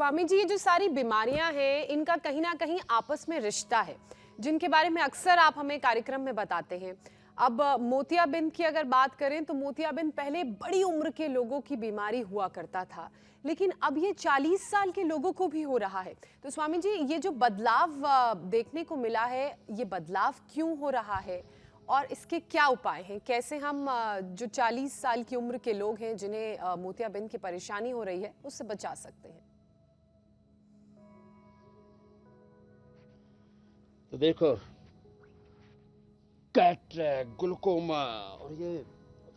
स्वामी जी, ये जो सारी बीमारियां हैं, इनका कहीं ना कहीं आपस में रिश्ता है, जिनके बारे में अक्सर आप हमें कार्यक्रम में बताते हैं। अब मोतियाबिंद की अगर बात करें तो मोतियाबिंद पहले बड़ी उम्र के लोगों की बीमारी हुआ करता था, लेकिन अब ये 40 साल के लोगों को भी हो रहा है। तो स्वामी जी, ये जो बदलाव देखने को मिला है, ये बदलाव क्यों हो रहा है और इसके क्या उपाय हैं? कैसे हम जो 40 साल की उम्र के लोग हैं, जिन्हें मोतियाबिंद की परेशानी हो रही है, उससे बचा सकते हैं? तो देखो, कैटरेक्ट, ग्लूकोमा और ये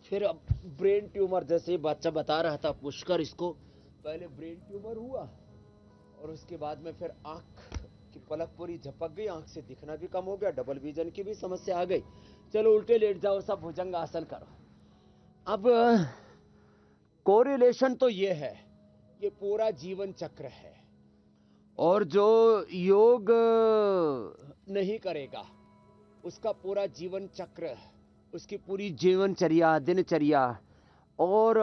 फिर अब ब्रेन ट्यूमर, जैसे बच्चा बता रहा था पुष्कर, इसको पहले ब्रेन ट्यूमर हुआ और उसके बाद में फिर आंख की पलक पूरी झपक गई, आंख से दिखना भी कम हो गया, डबल विजन की भी समस्या आ गई। चलो उल्टे लेट जाओ, सब भुजंग आसन करो। अब कोरिलेशन तो ये है, ये पूरा जीवन चक्र है, और जो योग नहीं करेगा उसका पूरा जीवन चक्र, उसकी पूरी जीवनचर्या, दिनचर्या और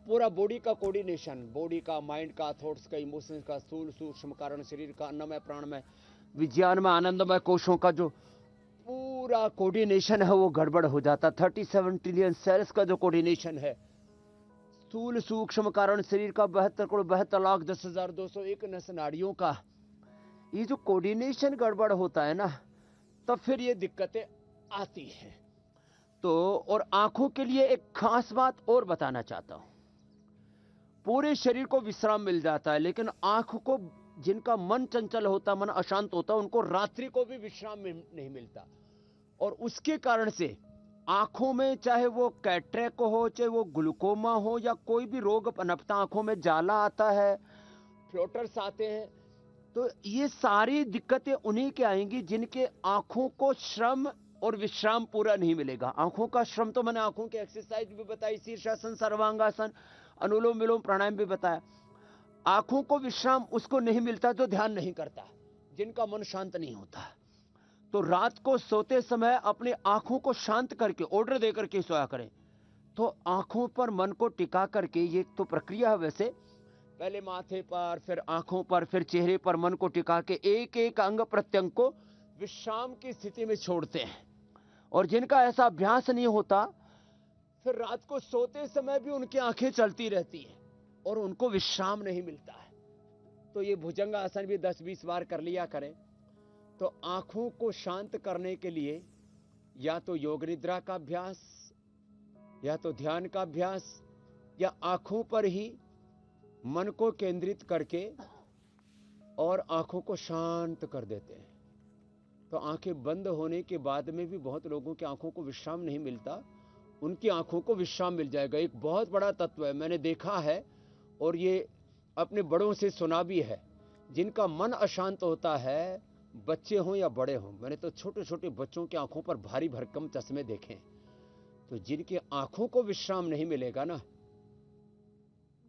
पूरा बॉडी का कोऑर्डिनेशन, बॉडी का, माइंड का, थॉट्स का, इमोशंस का, स्थूल सूक्ष्म कारण, शरीर का, अन्नमय प्राणमय विज्ञानमय आनंदमय कोशों का जो पूरा कोऑर्डिनेशन है वो गड़बड़ हो जाता। 37 ट्रिलियन सेल्स का जो कोऑर्डिनेशन है, स्थूल सूक्ष्म कारण शरीर का 72,72,10,201 नस नाड़ियों का, ये जो कोऑर्डिनेशन गड़बड़ होता है ना, तब फिर ये दिक्कतें आती हैं। तो और आंखों के लिए एक खास बात और बताना चाहता हूं। पूरे शरीर को विश्राम मिल जाता है, लेकिन आंख को, जिनका मन चंचल होता, मन अशांत होता, उनको रात्रि को भी विश्राम नहीं मिलता। और उसके कारण से आंखों में, चाहे वो कैटरेक्ट हो, चाहे वो ग्लूकोमा हो, या कोई भी रोग पनपता, आंखों में जाला आता है, फ्लोटर्स आते हैं, तो ये सारी दिक्कतें उन्हीं के आएंगी जिनके आंखों को श्रम और विश्राम पूरा नहीं मिलेगा। आंखों का श्रम तो मैंने आंखों की एक्सरसाइज भी बताई, शीर्षासन, सर्वांगासन, अनुलोम विलोम प्राणायाम भी बताया। आंखों को विश्राम उसको नहीं मिलता जो ध्यान नहीं करता, जिनका मन शांत नहीं होता। तो रात को सोते समय अपने आंखों को शांत करके, ऑर्डर देकर के सोया करें। तो आंखों पर मन को टिका करके, ये तो प्रक्रिया है वैसे, पहले माथे पर, फिर आंखों पर, फिर चेहरे पर मन को टिका के एक एक अंग प्रत्यंग को विश्राम की स्थिति में छोड़ते हैं। और जिनका ऐसा अभ्यास नहीं होता, फिर रात को सोते समय भी उनकी आंखें चलती रहती हैं और उनको विश्राम नहीं मिलता है। तो ये भुजंग आसन भी 10-20 बार कर लिया करें। तो आंखों को शांत करने के लिए या तो योग निद्रा का अभ्यास, या तो ध्यान का अभ्यास, या आंखों पर ही मन को केंद्रित करके और आंखों को शांत कर देते हैं। तो आंखें बंद होने के बाद में भी बहुत लोगों की आंखों को विश्राम नहीं मिलता, उनकी आंखों को विश्राम मिल जाएगा। एक बहुत बड़ा तत्व है, मैंने देखा है और ये अपने बड़ों से सुना भी है। जिनका मन अशांत होता है, बच्चे हों या बड़े हों, मैंने तो छोटे छोटे बच्चों की आंखों पर भारी भरकम चश्मे देखे। तो जिनकी आंखों को विश्राम नहीं मिलेगा ना,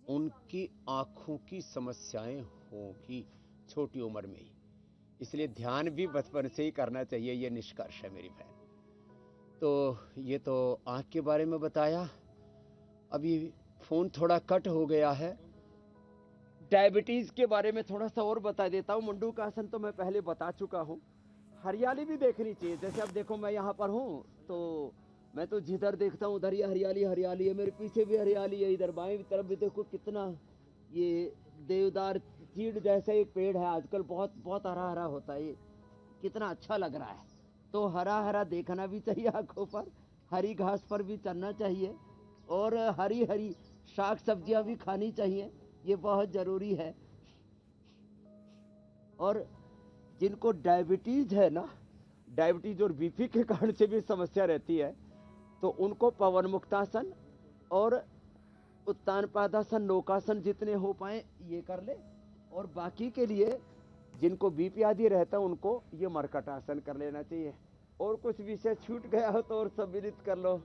उनकी आंखों की समस्याएं होंगी छोटी उम्र में ही। इसलिए ध्यान भी बचपन से ही करना चाहिए, ये निष्कर्ष है मेरी बहन। तो ये तो आंख के बारे में बताया। अभी फोन थोड़ा कट हो गया है, डायबिटीज के बारे में थोड़ा सा और बता देता हूँ। मंडूकासन तो मैं पहले बता चुका हूँ। हरियाली भी देखनी चाहिए। जैसे अब देखो, मैं यहाँ पर हूँ तो मैं तो जिधर देखता हूँ उधर ही हरियाली हरियाली है, मेरे पीछे भी हरियाली है, इधर बाएं तरफ भी देखो कितना, ये देवदार चीड़ जैसा एक पेड़ है, आजकल बहुत बहुत हरा हरा होता है, ये कितना अच्छा लग रहा है। तो हरा हरा देखना भी चाहिए आंखों पर, हरी घास पर भी चलना चाहिए, और हरी हरी साग सब्जियां भी खानी चाहिए, ये बहुत जरूरी है। और जिनको डायबिटीज है ना, डायबिटीज और बीपी के कारण से भी समस्या रहती है, तो उनको पवन मुक्तासन और उत्तान पादासन, नौकासन जितने हो पाए ये कर ले। और बाकी के लिए जिनको बीपी आदि रहता है, उनको ये मरकटासन कर लेना चाहिए। और कुछ विषय छूट गया हो तो और सम्मिलित कर लो।